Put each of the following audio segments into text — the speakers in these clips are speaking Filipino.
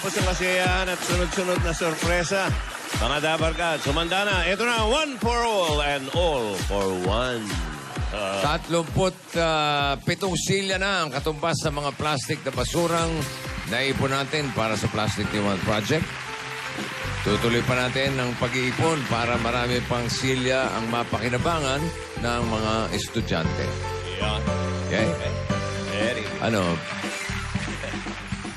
Pagkatapos ng kasiyahan at sunod-sunod na sorpresa, mga Dabarkad, sumanda na. Ito na, one for all and all for one. 37 silya na ang katumbas sa mga plastic na basurang naipon natin para sa Plastic Demand Project. Tutuloy pa natin ang pag-iipon para marami pang silya ang mapakinabangan ng mga estudyante. Yeah. Okay? Very. Ano?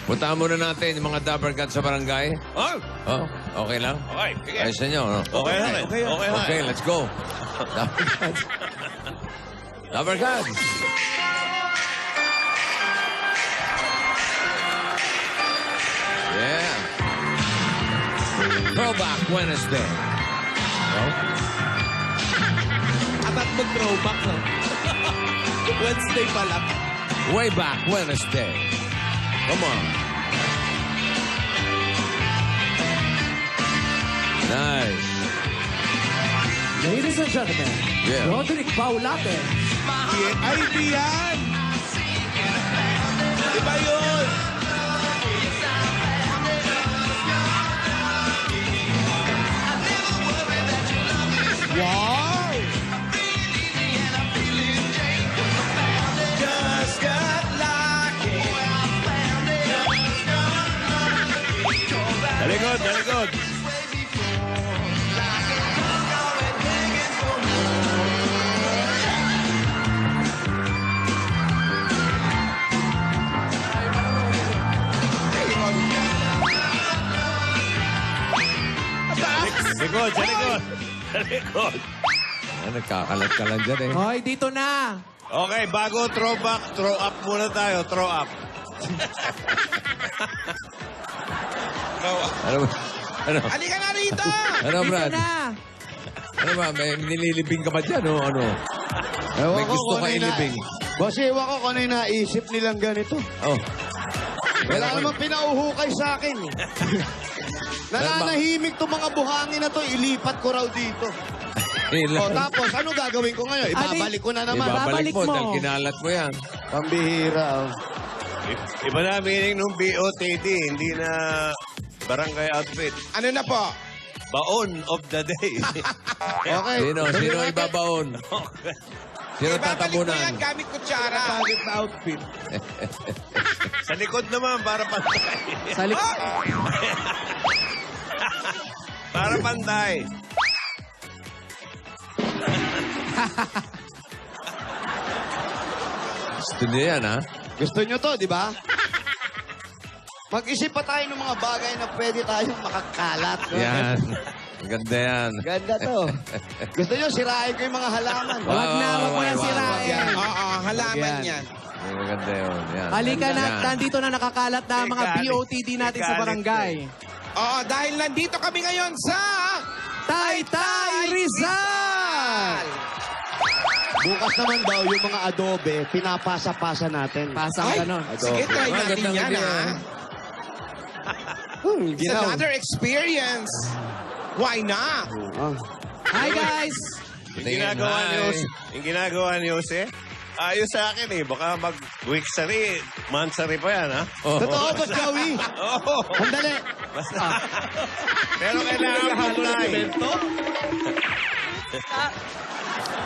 Puntahan muna natin yung mga Dabarkad sa barangay. Oh, Oh, okay lang? okay. Sige. Ayos na nyo, no? Okay na. Okay na. Okay, let's go. Dabarkad. Dabarkad. Yeah. Throwback Wednesday. Oh. Atat mag-throwback, no? Wednesday pa lang. Way back Wednesday. Come on. Nice. Ladies and gentlemen, Yeah. Roderick Paulate. Ay, di yan! Iba yun! Wow! Just got lucky. Talikod, talikod. Talikod, talikod. Talikod. Nagkakalat ka lang dyan eh. Hoy, dito na. Okay, bago throwback, throw up muna tayo. Throw up. Ano ba? Ano? Halika na rito! Ano, Dito Brad? na. Ano ba? May nililibing ka ba dyan o ano? May gusto ka ilibing. Boss, ewan ko kung ano yung naisip nilang ganito. Oh. Wala namang pinauhukay sa akin. Nananahimik itong mga buhangin na to, ilipat ko raw dito. O tapos, ano gagawin ko ngayon? Ibabalik ko na naman. Ibabalik mo Babalik mo. dahil kinalat mo yan. Pambihira. Oh. Iba na meaning nung BOTD, hindi na barangay outfit. Ano na po? Baon of the day. Okay. Sino ibabaon? Sino Ibabalik ko tatabunan? yan gamit kutsara. Pagit na outfit. Sa likod naman, para pantay. Salik. Para pantay. Gusto niya yan, ha? Gusto nyo to, di ba? Mag-isip pa tayo ng mga bagay na pwede tayong makakalat. No? Yan. Ang ganda yan. Ganda to. Gusto nyo, sirain ko yung mga halaman. Wag na, wag mo na wag, sirain. Oo, halaman Yan. yan. Maganda yun. Yan. Halika na, Yan. nandito na nakakalat na ang mga BOTD natin sa barangay. Oo, dahil nandito kami ngayon sa... Taytay Rizal! Bukas naman daw yung mga adobe, pinapasa-pasa natin. Pasang Ay, ganon. sige, try Ah, natin gandang yan, idea, ha? It's Ginaw. another experience. Why not? Ah. Hi guys! Yung ginagawa ni Jose, ayos sa akin eh. Baka mag-week-sari, month-sari pa yan, ha? Oh. Totoo ba, Joey? Oo. Sandali. Pero kailangan pantay.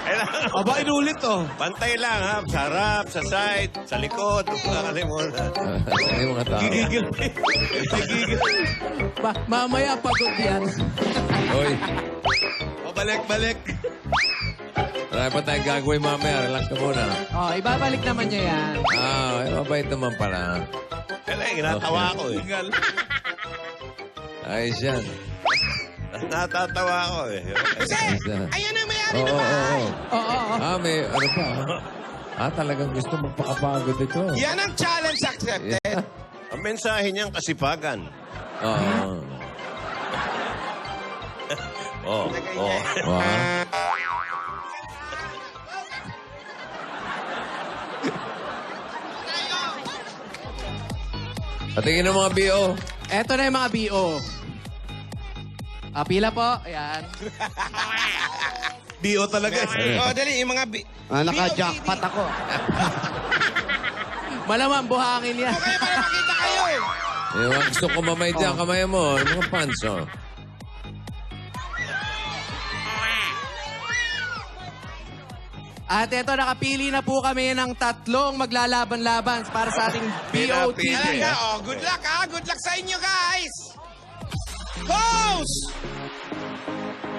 Kailangan Aba, inulit to. pantay lang, ha? Sa harap, sa side, sa likod. Huwag kakalimutan. Ano yung mga tao? Gigigil. Mamaya pagod yan. Hoy, Pabalik-balik. marami pa tayong gagawin mamaya. Relax ka muna. Oh, ibabalik naman niya yan. Ah, mabait naman pala. Kailangan, ginatawa ako eh. Ayos yan. Natatawa ako eh. Kasi, Ayos yan. ayan ang may-ari Oo, ng oo, bahay. oo. Oo, oo. Ah, may ano pa. Talagang gusto magpakapagod ito. Yan ang challenge accepted. Ang mensahe niyang kasipagan. Oo. Oh, oh. Wow. Patingin ng mga BO. Eto na yung mga BO. Pila po. Ayan. BO talaga. Oh, dali, yung mga... Naka-jackpot ako. Malamang buhangin yan. Okay, para makita kayo. Gusto ko mamay dyan, kamay mo. Mga pants, oh. At ito, nakapili na po kami ng tatlong maglalaban-laban para sa ating BOTD. Talaga, oh. Good luck, ha? Good luck sa inyo, guys! Pose!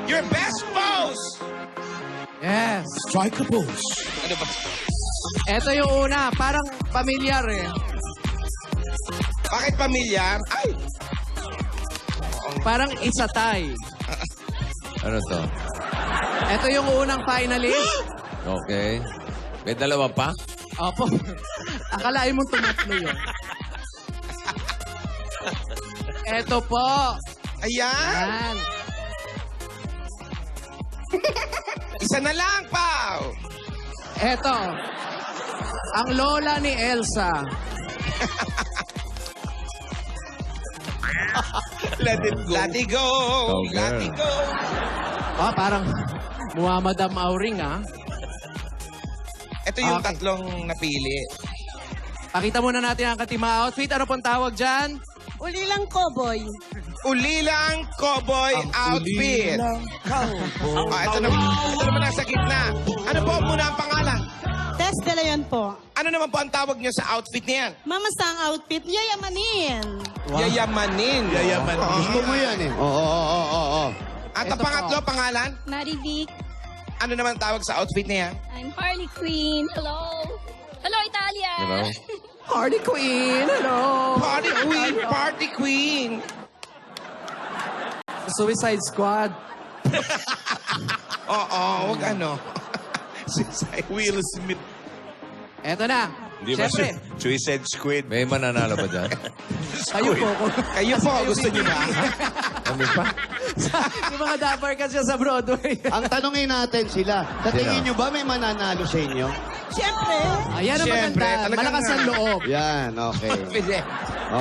Your best pose! Yes. Strike a pose. Ano ba? Ito yung una, parang pamilyar eh. Bakit pamilyar? Ay! Parang isatay. Ano to? Ito yung unang finalist. Okay. May dalawa pa? Opo. Akalain mong tumatlo yun. Ito po. Ayan! Yan. Isa na lang, Pao! Ito. Ang lola ni Elsa. Let it go. Let it go. Go, girl. Let it go. Oh, parang Muhammadam Auring, ah. Ito yung Okay. tatlong napili. Pakita muna natin ang katima outfit. Ano pong tawag dyan? Ulilang cowboy. Ulilang cowboy outfit. Ito naman nasa gitna. Ano po muna ang pangalan? Tess De Leon po. Ano naman po ang tawag niyo sa outfit niyan? Mamasang outfit, yayamanin. Yayamanin. Gusto mo yan eh. Oo. At ang Ito pangatlo, po. pangalan? Marivic, Ano naman tawag sa outfit niya? I'm Harley Quinn. Hello. Hello, Italia. Hello? Harley Quinn. Hello. Party queen, party queen. Suicide Squad. Oo, wag ano. Will Smith. Eto na. Di ba Siyempre, Suicide Squid? May mananalo ba dyan? kayo po. Kayo po, gusto niyo ba? Kami pa? Yung mga dapper kasi sa Broadway. Ang tanongin natin sila, sa tingin nyo ba may mananalo sa inyo? Siyempre. Ayan ang Siyempre, maganda. talagang Malakas ang loob. Yan, okay.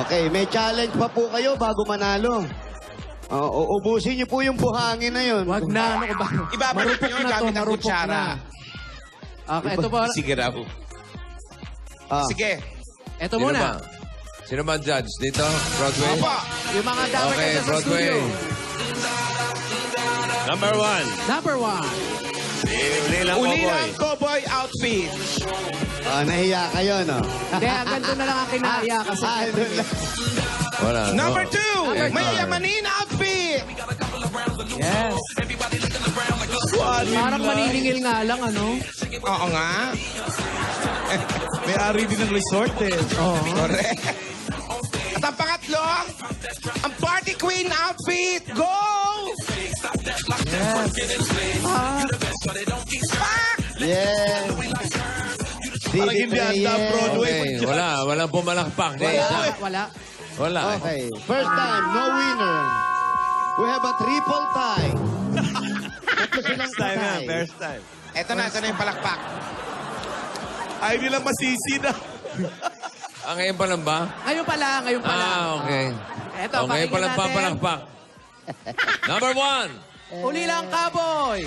Okay, may challenge pa po kayo bago manalo. Ubusin niyo po yung buhangin na yun. Wag na. Ano ko ba? Ibabalik Marupok niyo na to. gamit ang Marupok kutsara. na. Okay, ito po. Sige raw. Ah. Sige. Ito Sino muna. ba? Sino ba ang judge dito? Broadway? Opo. Yung mga dapper Okay, kasi sa Broadway. studio. Number 1. Number 1. Ulilang Ulilang cowboy. cowboy outfit. Nahiya kayo, no? Hindi, ang ganito na lang ang kinaya kasi. doon lang. Wala. Number 2, Number two. mayayamanin outfit. Yes. Parang maniningil nga lang, ano? Oo nga. May-ari din ng resort eh. Oo. Correct. At ang pangatlo, ang party queen outfit. Go! Yes. Parang hindi anda Broadway. Okay, wala. Walang pumalakpak. Wala. Wala. Okay, first time, no winner. We have a triple tie. Tatlo silang First time patay. yan. First time. Ito na yung palakpak. Ay, nila masisi na. Ngayon pa lang ba? Ngayon pala, ngayon pala. Okay. Eto, Ngayon pa lang pakinggan natin. papalakpak. Number 1. Uli lang, Cowboy.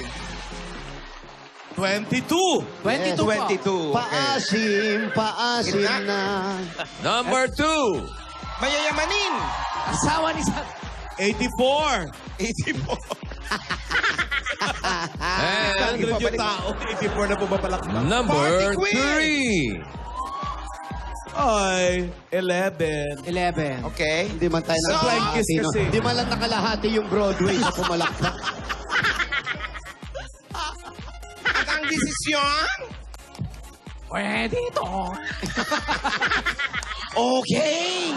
22. 22 po. 22. Okay. Paasim na. Number 2. Mayayamanin. Asawa ni Sa... 84. 84. And 100 yung tao. 84 na pumapalakpak. number Party queen. 3. Ay, 11. 11. Okay. Hindi man tayo So, nakalahati, no? kasi. Hindi man lang nakalahati yung Broadway sa pumalakpak. At ang desisyon, Pwede ito. okay.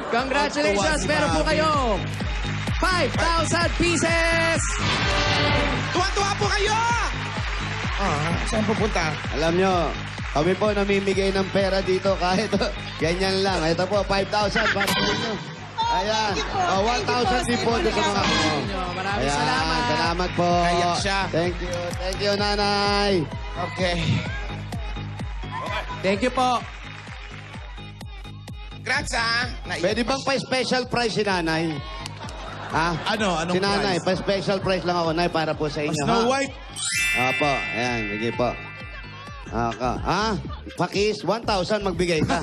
Congratulations. si Meron po Mami. kayo 5,000 pieces. Tuwa-tuwa po kayo. Saan pupunta? Alam nyo, kami po namimigay ng pera dito kahit ganyan lang. Ito po, 5,000 para sa inyo. Ayan. 1,000 din po doon sa mga Maraming Ayan, salamat. salamat po. Kayak siya. Thank you. Thank you, nanay. Okay. Thank you po. Congrats, ha? Pwede bang pa-special prize si nanay? Ha? Ano? Anong Si nanay, prize? pa-special prize lang ako, nay, para po sa inyo. Snow ha? White. Apo, ayan, sige po. Ha? Pakis, 1,000 magbigay ka.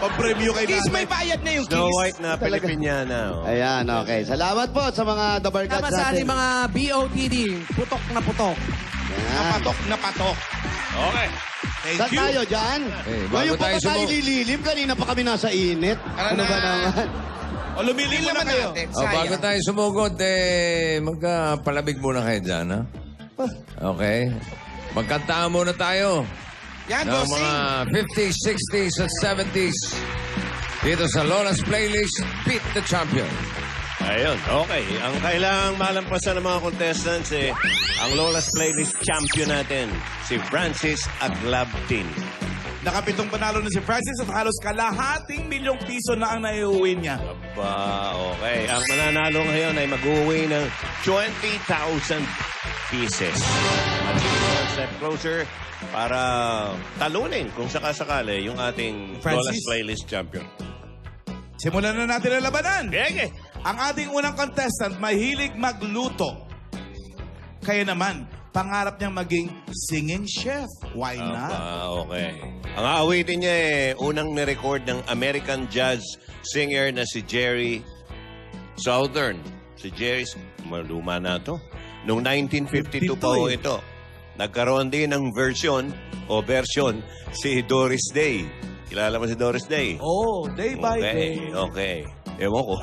Pampremyo kay Kiss, may nanay. bayad na yung Snow kiss. White na Pilipiniana. Oh. Ayan, okay. Salamat po sa mga dabarkats Tama sa ating natin. mga BOTD, putok na putok. Ayan. Napatok na patok. Okay. Thank Saan you. tayo dyan? bago Ngayon pa tayo ba tayo sumug- lililim? Kanina pa kami nasa init. na? Ano ba naman? O, lumili Hindi muna naman kayo. natin. Oh, bago Sayang. tayo sumugod, magpalamig muna kayo dyan, ha? Okay. Magkantaan muna tayo Yan, ng bossing. mga 50s, 60s, at 70s dito sa Lola's Playlist, Beat the Champion. Ayun, okay. Ang kailangang malampasan ng mga contestants ang Lola's Playlist champion natin, si Francis Aglabtin. Nakapitong panalo na si Francis at halos kalahating milyong piso na ang naiuwi niya. Aba, okay. Ang mananalo ngayon ay mag-uwi ng 20,000 pieces. At one step closer para talunin kung sakasakali yung ating Francis? Lola's Playlist champion. Simulan na natin ang labanan. Gege! Ang ating unang contestant mahilig magluto. Kaya naman, pangarap niyang maging singing chef. Why not? Okay. Ang aawitin niya unang nirecord ng American jazz singer na si Jerry Southern. Si Jerry, maluma na to. Noong 1952 pa ho ito. Nagkaroon din ng version si Doris Day. Kilala mo si Doris Day? Oh, day by day. Okay. Ewan ko.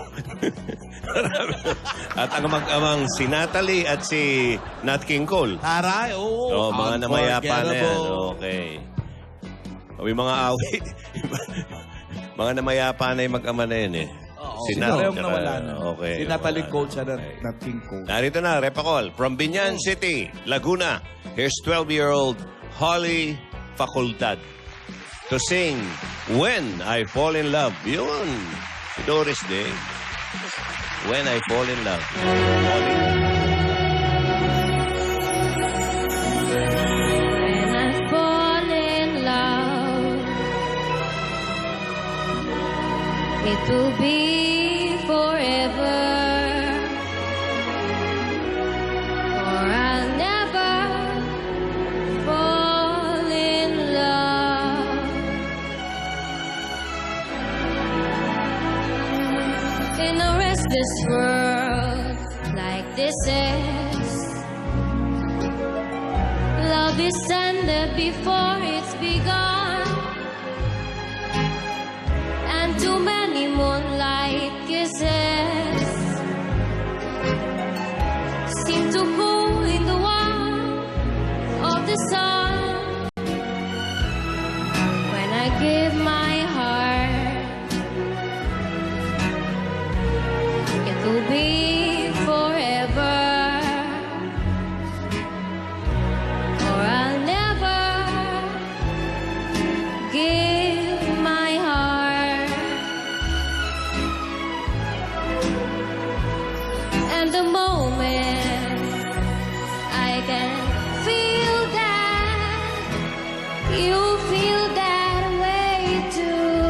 At ang mag-amang si Natalie at si Nat King Cole. Taray, Oh, mga namayapa na yan. Okay. May mga awit. Mga namayapa na yung mag-ama na yun eh. Si Nat. Parehong nawala na. Okay. Si Natalie nawala. Cole siya na King Cole. Narito na, Repacol. From Binyan City, Laguna. Here's 12-year-old Holly Facultad to sing When I Fall in Love. Yun. Si Doris Day. When I Fall in Love. Holly. When I fall in love, it will be forever. Or I'll never fall in love. In a restless world like this is, love is tender before it's begun, and too many moonlight kisses seem to cool in the warmth of the sun. When I give my heart, it will be forever. Or I'll never give my heart. And the moment I can feel that, you feel that way too,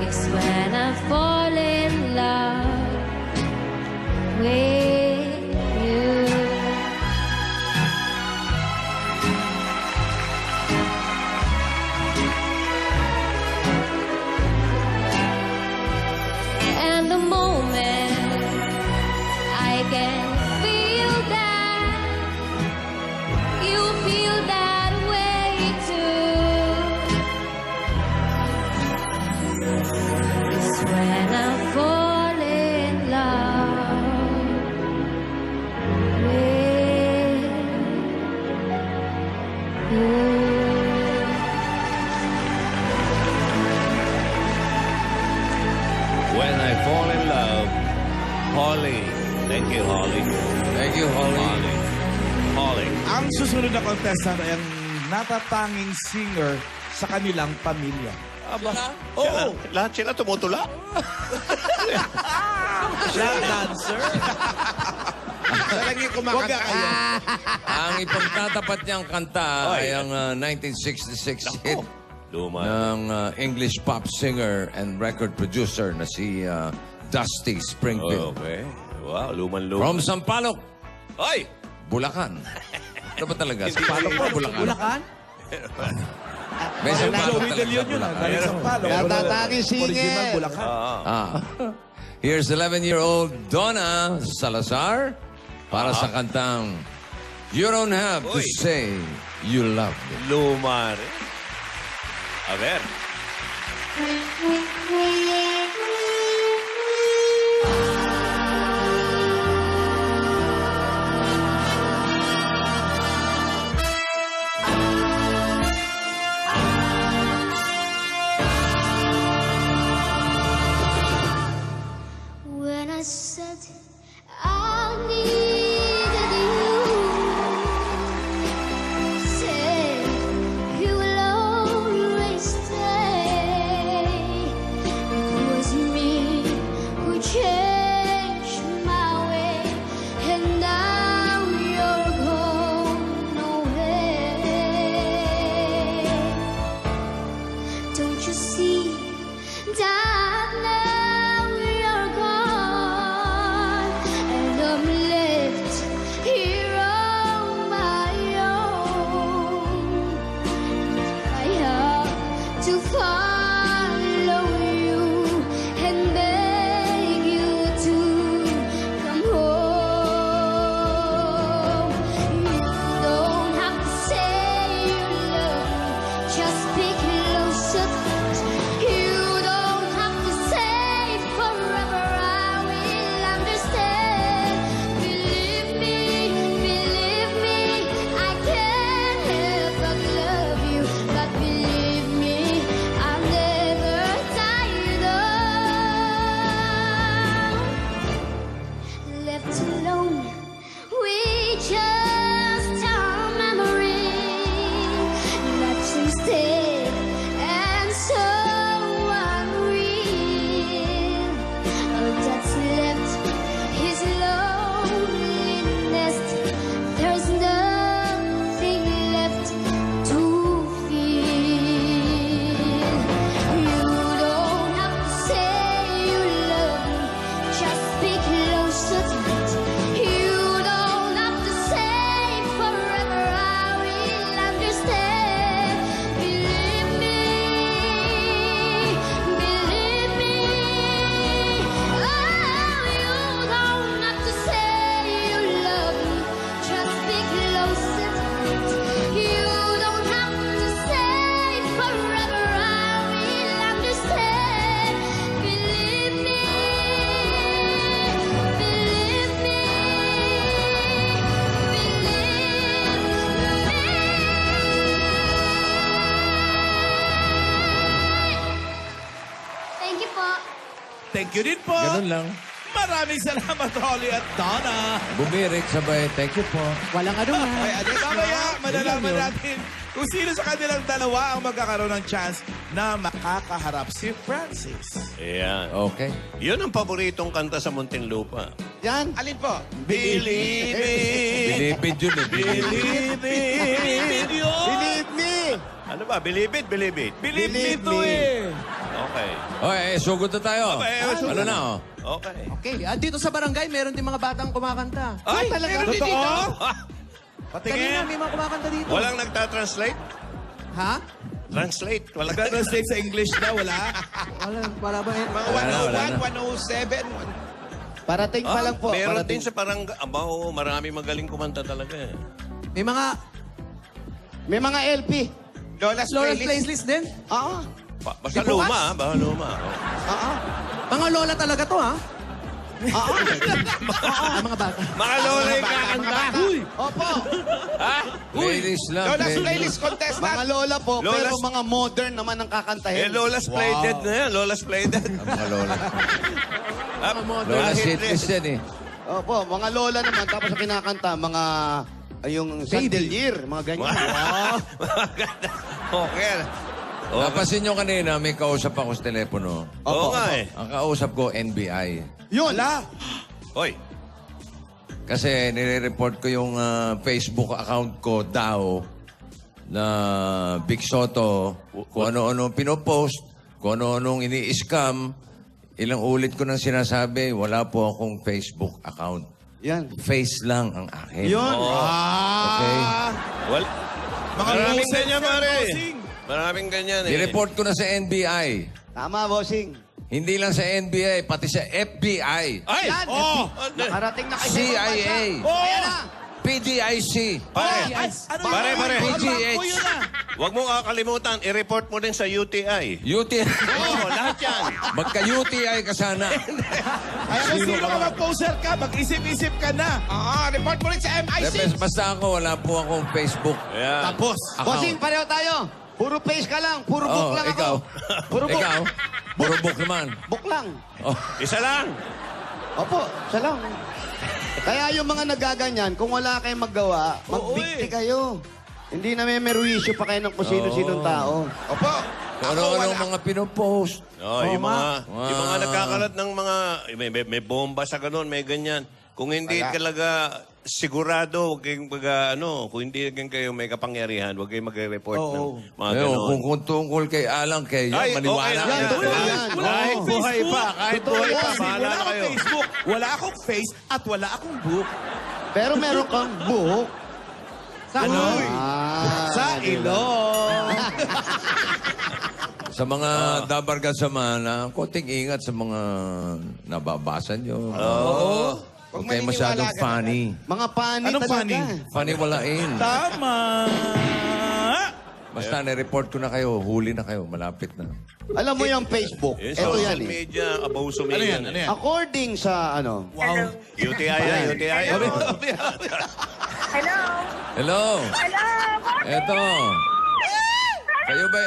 it's when I fall in love with you. And the moment I can feel that, you feel that way too, it's when I fall in love with you. When I Fall in Love. Holly. Thank you, Holly. Thank you, Holly. Holly. Ang susunod na contestant ay ang natatanging singer sa kanilang pamilya. Aba. Oo. Lahat sila tumutula. Siya, dancer. Talagang yung kumakanta. Ang ipagtatapat niyang kanta ay ang 1966 hit Luma. ng English pop singer and record producer na si Dusty Springfield. Okay. Wow, luman-luman. From Sampaloc, Ay! Bulacan. Ano ba talaga? Sampaloc po, Bulacan? Bulacan? May Parang sampalok Joey talaga De Leon sa yun, Bulacan. Galing Sampalo. Kaya tataging singer. Original Bulacan. Here's 11-year-old Donna Salazar para sa kantang You Don't Have to Uy. Say You Love Me. Luma rin. A ver. When I said I needed you, said you will always stay. It was me who changed my way, and now you're gone away. Don't you see that now you're gone, and I'm left here on my own. I have to follow you and beg you to come home. You don't have to say you love me, just be closer. You don't have to say forever, I will understand. Believe me, I can't help but love you. But believe me, I'm never tired of. Left alone with just our memory, that's instead and so unreal. That's left his loneliness. There's nothing left to feel. You don't have to say you love me, just be closer to me. You don't have to say forever, I will understand. Believe me, oh, you don't have to say you love me, just be closer to me. You don't have to say forever, I will understand. Believe me, Thank you po. Thank you din po. Ganun lang. Maraming salamat, Holly at Donna. Bumirik sabay. Thank you po. Walang ano nga. Ay, mamaya, malalaman natin kung sino sa kanilang dalawa ang magkakaroon ng chance na makakaharap si Francis. Ayan. Okay. Yun ang paboritong kanta sa Muntinlupa. Yan. Alin po? Believe me. Bilipid yun eh. Bilipid. Believe me. Believe me. Ano ba? Believe it, believe it. Believe me Believe to me. eh. Okay. Okay, sugod na tayo. Okay, Ano na, oh? Okay. Okay, dito sa barangay, meron din mga batang kumakanta. Ay, Meron din dito. Patingin. Kanina, may mga kumakanta dito. Walang nagtatranslate? Ha? Translate? Walang Translate sa English na, wala. Wala ba yun? Mga Wala na. 101, 107. Parating pa lang po. Meron parating. din sa parang abaw, marami magaling kumanta talaga eh. May mga May mga LP. Lola's Lola's Playlist. playlist din. Oo. Basta Di bukas? luma, baka luma. Oo. Mga lola talaga to, ha? Oo. Mga bata. Mga lola yung kakanta. Opo. Ladies lang. Lola's ladies. Playlist contestant. Mga lola po, Lola's- pero mga modern naman ang Eh, kakantahin. Lola's Playded na yan. Lola's Playded. Ang mga lola. Lola Hit shitlist list. yan eh. Opo, mga lola naman. Tapos ang kinakanta, mga yung Sandelier, mga ganyan. Okay. Napasin nyo kanina, may kausap ako sa telepono. Oo nga eh. Ang kausap ko, NBI. Yun. Hoy. Kasi nire-report ko yung Facebook account ko daw na Big Soto, kung ano-ano pinopost, kung ano-anong ini-scam. Ilang ulit ko nang sinasabi, wala po akong Facebook account. Yan. Face lang ang akin. Yun. Okay? Well, Mga maraming losing ganyan, yan, pare. losing. Maraming ganyan eh. I-report ko na sa NBI. Tama, bossing. Hindi lang sa NBI, pati sa FBI. Ay! Yan. Oh! Nakarating na kayo. CIA. Ayan na. PDIC. Pare, Ano pare, yun? pare. PGH. Yun na. Huwag mo kakalimutan, i-report mo din sa UTI. UTI. Oo, lahat yan. Magka-UTI ka sana. Ay, kung sino ka mag-poser ka, mag-isip-isip ka na. Report mo rin sa MIC. Basta ako, wala po akong Facebook. Ayan. Tapos. Bossing, pareho tayo. Puro face ka lang. Puro book lang ikaw. ako. Puro book. Ikaw. Puro book naman. Book lang. Oh. Isa lang. Opo, siya lang. Kaya yung mga nagaganyan, kung wala kayong maggawa, magbigti kayo. Hindi na may merwisyo pa kayo ng kung sino-sinong tao. Opo. Kung ano-ano mga pinopost. Oh, yung mga nagkakalat ng mga, may bomba sa ganun, may ganyan. Kung hindi talaga sigurado, huwag kayong kung hindi kayo may kapangyarihan, huwag kayong magre-report ng mga ganun. Kung tungkol kay Alang, kay Ay, maniwala okay ka. lang yan. Totoo yan. Kahit buhay pa, kahit buhay pa, bahala Wala na akong kayo. Facebook, wala akong face, at wala akong book. Pero meron kang book. Ano? Ah, Sa ilong. Sa mga dabarga sa mana, konting ingat sa mga nababasa nyo. Huwag kayo masyadong funny. mga pani Anong talaga. funny? Funny walain. Tama. Basta na-report ko na kayo, huli na kayo, malapit na. Alam mo yung Facebook? Yung Ito social yan eh. media, abuso Ano media. yan? Ano yan? According sa ano, Wow. UTI yan, UTI yan. Hello? Hello? Hello? Eto. Kayo ba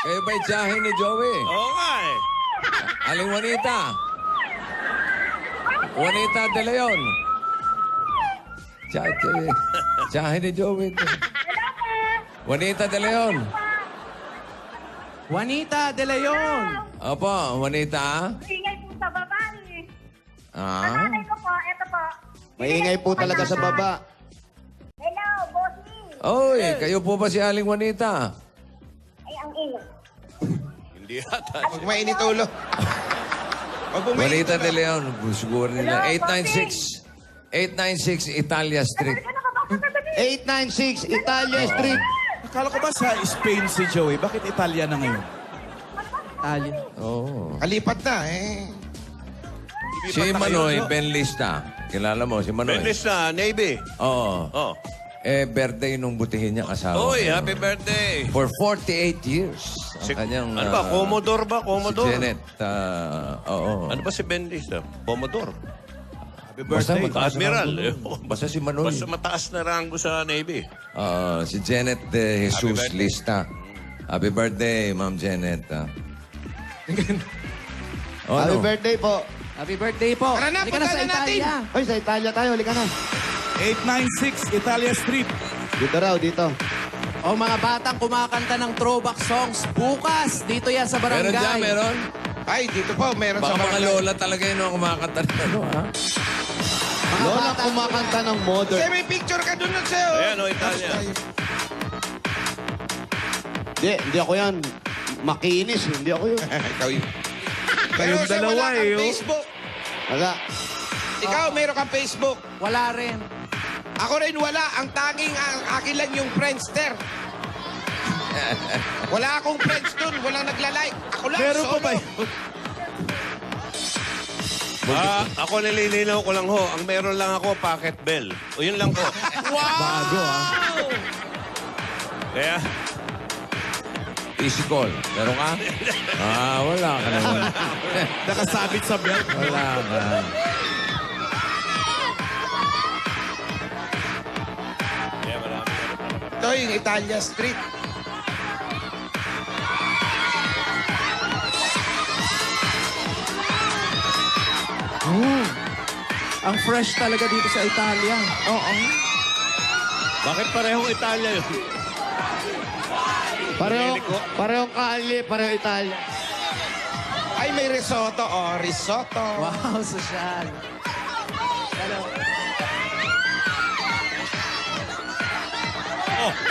Kayo ba'y tiyahin ni Joey? Oo nga eh. Aling Juanita? Juanita De Leon? Tiyahin ni Joey. Juanita De Leon? Juanita De Leon. Opo, Juanita? Ingay po sa baba eh. Ah? Nanay ko po, eto po. maingay po talaga sa baba. Hello, bossy. Oy, kayo po ba si Aling Juanita? Ay, ang ingay. Hindi yata. Huwag mainit ulo. Huwag mo mainit Juanita ulo. De Leon, siguro nila. 896 Italia Street. Ano ka ba? 896 Italia Street. Akala ko ba sa Spain si Joey? Bakit Italia na ngayon? Italian. Oh. Kalipat na eh. Si Manoy Benlista. Kilala mo, si Manoy? Benes na, Navy. Oo. Oh. Birthday nung butihin niya asawa. Oy, happy birthday. For 48 years. Ang Si- kanyang... ano ba, Commodore ba? Si Commodore? Janet. Oo. Ano ba si Bendis? Commodore. Happy Basta birthday. mataas Admiral. na rango. Basta si Manoy. Basta mataas na rango sa Navy. Si Janet de Jesus birthday. Lista. Happy birthday, Ma'am Janet. Happy birthday po. Happy birthday po. Tara na, Halika na sa punta na natin. Italia. Ay, sa Italia tayo. Halika na. 896 Italia Street. Dito raw, dito. O mga batang kumakanta ng throwback songs bukas. Dito yan sa barangay. Meron dyan, meron. Ay, dito po, meron Baka sa mga barangay. lola talaga yun ang kumakanta ng ano, ha? Lola kumakanta ng modern. Kasi may picture ka dun sa'yo. Ayan, o, Italia. Hindi ako yan. Makinis, hindi ako yun. Ikaw yun. Kayong Pero siya, dalawa wala kang eh, oh. Facebook. Wala. Ikaw, meron kang Facebook. Wala rin. Ako rin wala. Ang tanging akin lang yung Friendster. Wala akong friends dun. Walang nagla-like. Ako lang, Meron pa solo. ba yun? Ako nililinaw ko lang ho. Ang meron lang ako, Pocket Bell. O yun lang ko. Bago ah. Kaya, Easy call. Meron ka? Wala ka naman. Nakasabit sa belt. Wala ka. kaya marami. Ito yung Italia Street. Ang fresh talaga dito sa Italia. Oo. Bakit parehong Italia yun? Parehong kalye, parehong Italia. Ay, may risotto. Oh, risotto. Wow, sosyal. Hello.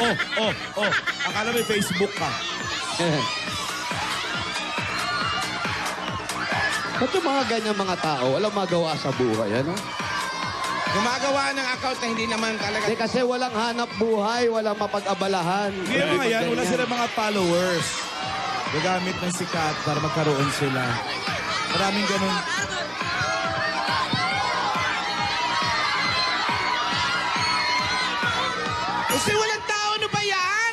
Oh. Akala may Facebook ka. Ba't yung mga ganyan mga tao, walang magawa sa buhay, ano? Gumagawa ng account na hindi naman talaga. Hindi kasi walang hanap buhay, walang mapag-abalahan. Hindi mga yan, wala sila mga followers. Gagamit ng sikat para magkaroon sila. Maraming ganun. Kasi walang tao, ano ba yan?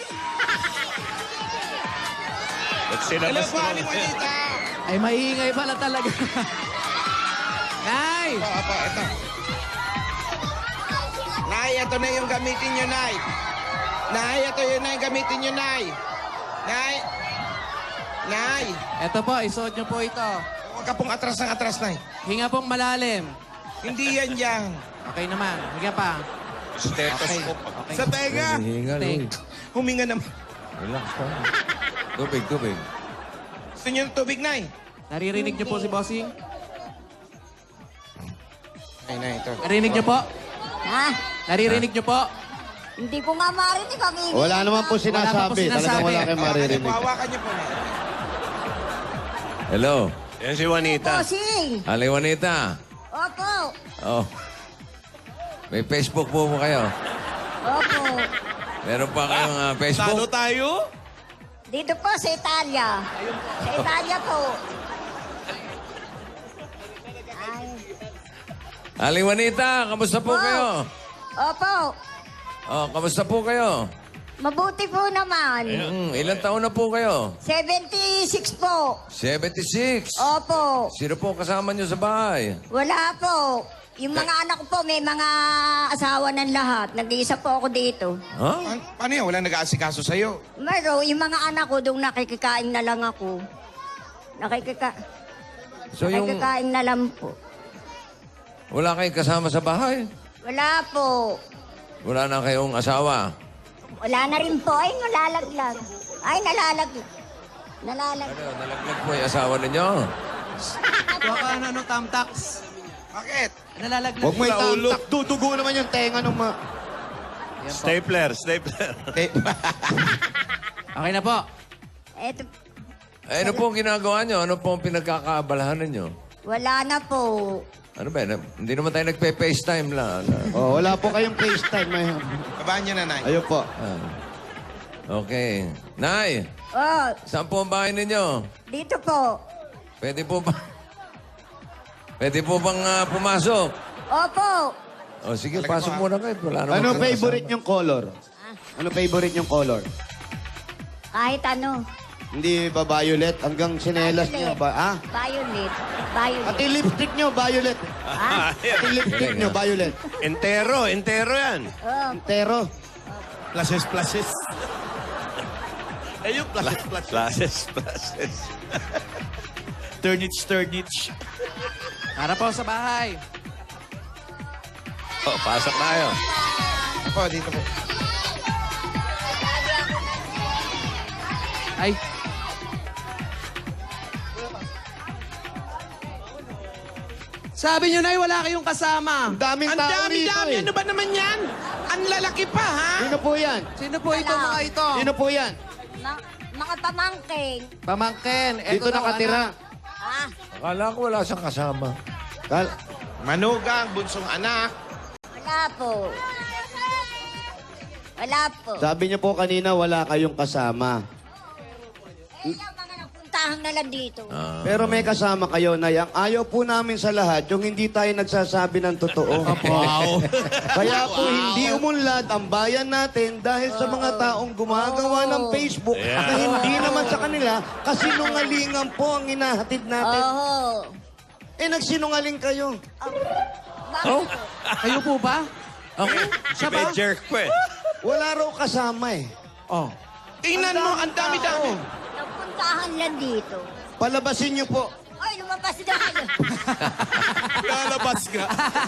Ba't Hello sinabas po, Aling mo? Juanita. Ay, maingay pala talaga. Nay! Opo, ito. Nay, ito na yung gamitin nyo, Nay. Nay, ito yun na yung gamitin nyo, Nay. Nay. Nay. Eto po, isuot nyo po ito. Huwag ka pong atras ng atras, Nay. Hinga pong malalim. Hindi yan yan. Okay naman. Hinga pa. Stethoscope. Okay. Sa tenga! Hihinga, Thank. Luis. Huminga naman. Relax pa. Tubig, tubig. Gusto nyo ng tubig, Nay? Naririnig nyo po si Bossing? Ay, Nay, ito. Naririnig nyo po? Ha? Naririnig nyo po? Hindi ko nga marinig kami. Wala naman po sinasabi. sinasabi. Talagang wala kayong maririnig. Hawakan nyo po, Nay. Hello. Yan si Juanita. Bossing! Ali Juanita. Opo! Oh. May Facebook po kayo. Opo! Meron pa kayong Facebook? tayo? Dito po sa Italia. Sa Italia po. Ay. Ali Juanita, kamusta po Wow. kayo? Opo! Oh, kamusta po kayo? Mabuti po naman. Ilang taon na po kayo? 76 po. 76. Opo. Sino po kasama nyo sa bahay? Wala po. Yung mga anak ko po, may mga asawa ng lahat. Nag-iisa po ako dito. Ha? Paano yan? Walang nag-aasikaso sa'yo. Maro, yung mga anak ko, doon nakikikain na lang ako. So yung Nakikikain na lang po. wala kayong kasama sa bahay? Wala po. Wala na kayong asawa? Wala na rin po. Ay, nalalaglag. Ay, nalalaglag. Nalalaglag. Ano, nalaglag po yung asawa ninyo? Kuha ka ano, tamtax. Bakit? Nalalaglag. Huwag mo itamtak. Dudugo naman yung tenga ng mga... Stapler, stapler. Okay na po. Eto, Ano po ang ginagawa nyo? Ano po ang pinagkakaabalahan ninyo? wala na po. Ano ba? Hindi naman tayo nagpe-FaceTime lang. Oh, wala po kayong FaceTime. Babaan nyo na, Nay. Ayun po. Okay. Nay, Oh, saan po ang bahay ninyo? dito po. Pwede po ba? Pwede po bang pumasok? Opo. O sige, pasok muna kayo. Wala naman Ano kayong favorite kasama. nyong color? Ano favorite nyong color? Kahit ano. Hindi ba violet? Hanggang sinelas nyo ba? Ah? Violet. Violet. Pati lipstick nyo, violet. Ah, Pati lipstick nyo, violet. Entero, entero yan. oh. Pero, Plashes. Eh, yung plashes. Classes, classes. Turnich. Para po sa bahay. Oh, pasok na kayo. Po, dito po. Ay, sabi nyo na wala kayong kasama. ang daming Ang tao rito dami-dami. eh. Ano ba naman yan? Ang lalaki pa, ha? Sino po yan? Sino po ito Wala. mga ito? Sino po yan? Mga pamangking. Pamangkin. Dito nakatira. Ah, Akala ko wala siyang kasama. Kal- Manugang, bunsong anak. wala po. Wala po. Sabi niyo po kanina wala kayong kasama. Eh, yung mga napuntahan na lang dito. Pero may kasama kayo na yang ayaw po namin sa lahat yung hindi tayo nagsasabi ng totoo. Wow. Kaya po hindi umunlad ang bayan natin dahil sa mga taong gumagawa ng Facebook na hindi naman sa kanila kasi nungalingan po ang inahatid natin. Oo. Eh nagsinungaling kayo. Bakit po? Kayo po ba? Siya may jerk po eh. Wala raw kasama eh. Oh. Tingnan mo, ang dami-dami. Napuntahan lang dito. Palabasin niyo po. Ay, lumabas na kayo. Lalabas ka.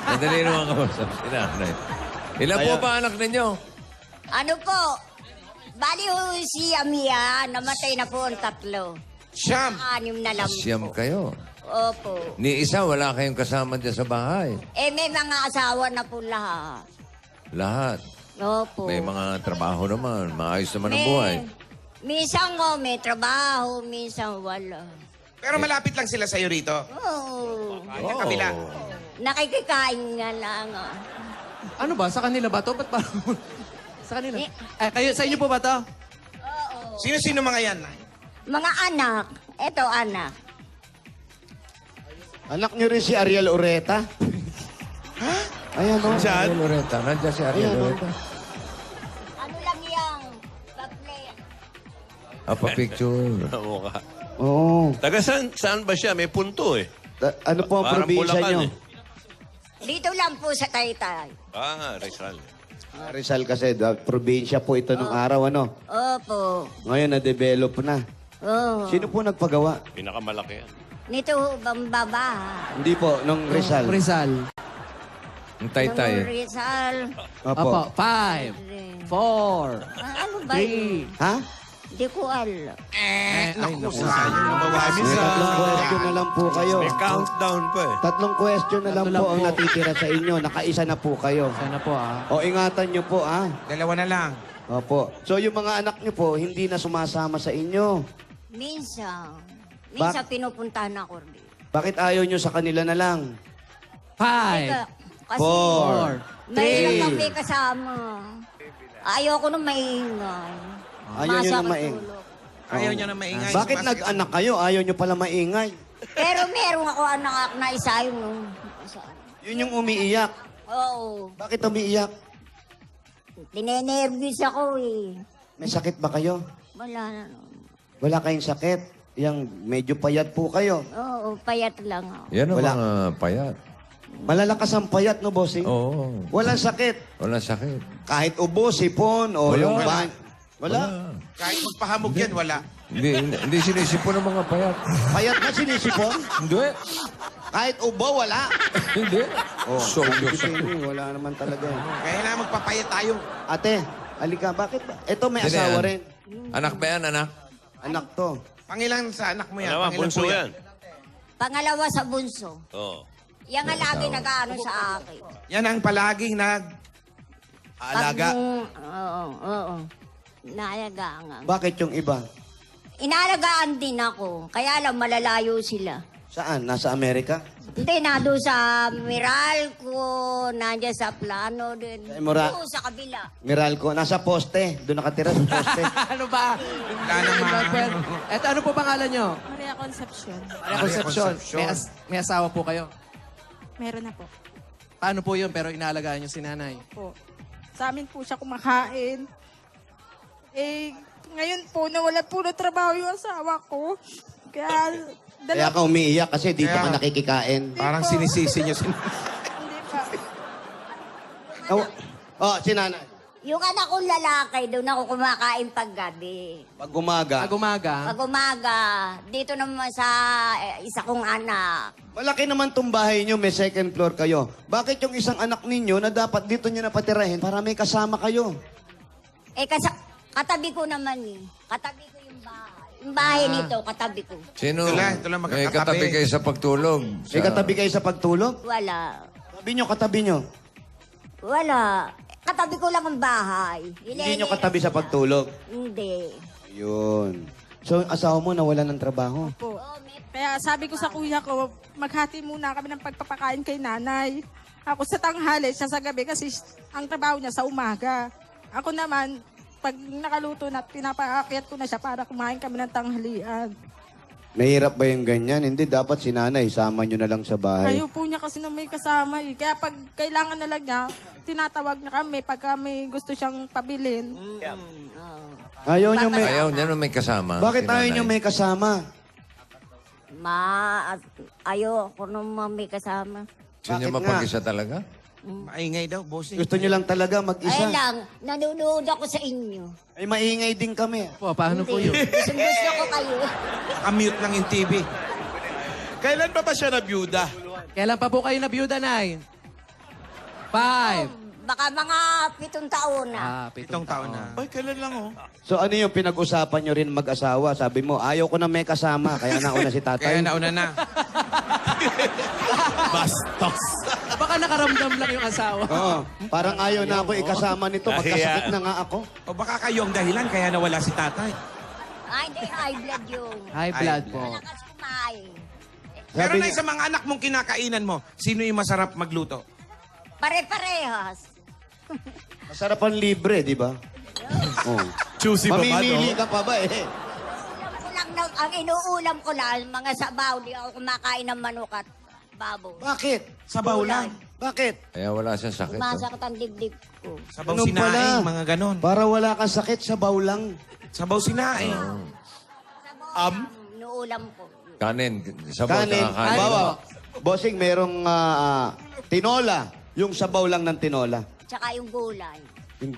Madali naman kausap si nanay. Ilan po ba anak ninyo? Ano po? Bali ho si Amia, namatay na po ang 3. Siyam. 6 na lang Siyam po. kayo. Opo. Ni isa, wala kayong kasama dyan sa bahay. Eh, may mga asawa na po lahat. Lahat. Opo. May mga trabaho naman. Maayos naman ang buhay. Minsan may trabaho, minsan wala. Pero malapit lang sila sa'yo rito. Oo. Kanya kabila. Nakikikain nga lang. Ano ba? Sa kanila ba to? Ba't parang... sa kanila? Kayo, sa inyo po ba to? Sino-sino mga yan? Mga anak. Eto, anak. Anak niyo rin si Ariel Ureta. Ayan, o. Ariel Loreta. Nandiyan si Ariel Ayan, o. Loreta. Ano lang yung pa-play? Picture. Mukha. Oo. Taga saan ba siya? May punto eh. Ano po ang Parang probinsya Bulacan niyo? eh. Dito lang po sa Taytay. Rizal. Rizal kasi, probinsya po ito nung araw, ano? Opo. Ngayon, na-develop na. Oo. Sino po nagpagawa? Pinakamalaki yan. Nito bambaba. Hindi po, nung Rizal. Rizal. Ang Taytay. Nung Rizal. Opo. 5, 4, Ano ba yun? 3. Ha? Hindi ko alam. Naku, sayang naman. Tatlong question na lang po kayo. May countdown pa eh. Tatlong question na lang Tatlo lang po ang po. natitira sa inyo. Nakaisa na po kayo. Sana po O ingatan nyo po, Dalawa na lang. Opo. So yung mga anak nyo po, hindi na sumasama sa inyo. Minsan. Minsan pinupuntahan ako rin. Bakit ayaw nyo sa kanila na lang? 5, Kasi 4, mahirap 3. kami kasama. Ayoko nung maingay. Ayaw nyo na Masakit maing. ulo. Ayaw niya na maingay. Bakit Sumasakit. nag-anak kayo? Ayaw nyo pala maingay. Pero meron ako anak na isa yung... Yun yung umiiyak. Oo. Bakit umiiyak? Tinenervous ako eh. May sakit ba kayo? Wala na. Wala kayong sakit? Yang medyo payat po kayo. Oo, payat lang ako. Yan ang Wala. mga payat. Malalakas ang payat, no, bossing? Oo. Walang sakit. Wala sakit. Kahit ubo, sipon, o Wala. yung ban. Wala. Kahit magpahamog yan, wala. Hindi sinisipon ng mga payat. Payat na sinisipon. Hindi. Kahit ubo, wala. Hindi. Oh, So, wala naman talaga. Kaya na magpapayat tayo. Ate, halika, bakit ba? Ito may Sino asawa yan? rin. Anak ba yan, anak? Anak to. Pangilan sa anak mo yan? Alam mo, Pangilan bunso po yan. Pangalawa sa bunso. Oo. Yan nga lagi nag-ano sa akin. Yan ang palaging nag-aalaga. Oo. Naalagaan. Bakit yung iba? Inaalagaan din ako. Kaya lang malalayo sila. Saan? Nasa Amerika? Hindi, nado sa Meralco, nandiyan sa Plano din. Sa Mora- Oo, sa kabila. Meralco, nasa poste. Doon nakatira sa poste. ano ba? Wala naman. Eto, ano po pangalan nyo? Maria Concepcion. Maria Concepcion. May asawa po kayo. Meron na po. Paano po yun? Pero inaalagaan nyo si nanay. Po. Sa amin po siya kumakain. Ngayon po, nawala po na trabaho yung asawa ko. Kaya, Kaya ka umiiyak kasi dito Kaya- ka nakikikain. Parang sinisisi niyo. hindi pa. Oh, si nanay. Yung anak kong lalaki, doon ako kumakain paggabi. Pag umaga, Pag umaga, Pag umaga, dito naman sa isa kong anak. malaki naman tong bahay nyo, may second floor kayo. Bakit yung isang anak ninyo na dapat dito nyo napatirahin para may kasama kayo? Katabi ko naman eh. Katabi ko yung bahay. Yung bahay nito, katabi ko. Sino? Ito lang May magkakatabi. katabi kayo sa pagtulog. May katabi kayo sa pagtulog? Wala. Katabi nyo. Wala. Katabi ko lang ang bahay. Hindi nyo katabi sa pagtulog. Hindi. Ayun. So, asawa mo nawala ng trabaho. Po. Kaya sabi ko sa kuya ko, maghati muna kami ng pagpapakain kay nanay. Ako sa tanghali, siya sa gabi kasi ang trabaho niya sa umaga. Ako naman, pag nakaluto na, pinapaakyat ko na siya para kumain kami ng tanghalian. Mahirap ba yung ganyan? Hindi, dapat si nanay, sama nyo na lang sa bahay. Ayaw po niya kasi na may kasama eh. Kaya pag kailangan na lang niya, tinatawag niya kami pagka may gusto siyang pabilin. Ayaw nyo may... Ayaw niya na may kasama. Bakit si ayaw nanay. nyo may kasama? Ayaw ako naman may kasama. Gusto niya Bakit mapag-isa talaga? Maingay daw, bossing. Gusto nyo lang talaga mag-isa? Ayun lang, nanonood ako sa inyo. Ay, maingay din kami. po, paano po yun? Gusto ko kayo. Nakamute lang yung TV. Kailan pa ba siya na byuda? Kailan pa po kayo na byuda, Nay? 5. Baka mga 7 taon na. 7 Taon na. Ay, kailan lang oh. So ano yung pinag-usapan nyo rin mag-asawa? Sabi mo, ayaw ko na may kasama, kaya nauna si tatay. Kaya nauna na. Bastos. Baka nakaramdam lang yung asawa. Oo, parang ayaw na ako ikasama nito, magkasakit na nga ako. O baka kayo ang dahilan kaya nawala si tatay. Ay, hindi, high blood yung. High blood po. Malakas kumain. Pero Sabi na niya- sa mga anak mong kinakainan mo, sino yung masarap magluto? Pare-parehas. Masarap ang libre, di ba? Oh. Choosy pa ba, Mamimili no? ka pa ba eh? Ang inuulam ko lang, mga sabaw, di ako kumakain ng manok at baboy. Bakit? Sabaw lang. Bakit? Kaya wala siyang sakit. oh. Masakit ang dibdib ko. Sabaw Ganun sinaing, pala. mga ganon. Para wala kang sakit, sabaw lang. Sabaw sinaing. Inuulam ko. Kanin. Sabaw Kanin. tsaka kanin. Bawa, bossing, merong tinola. Yung sabaw lang ng tinola. Tsaka yung gulay.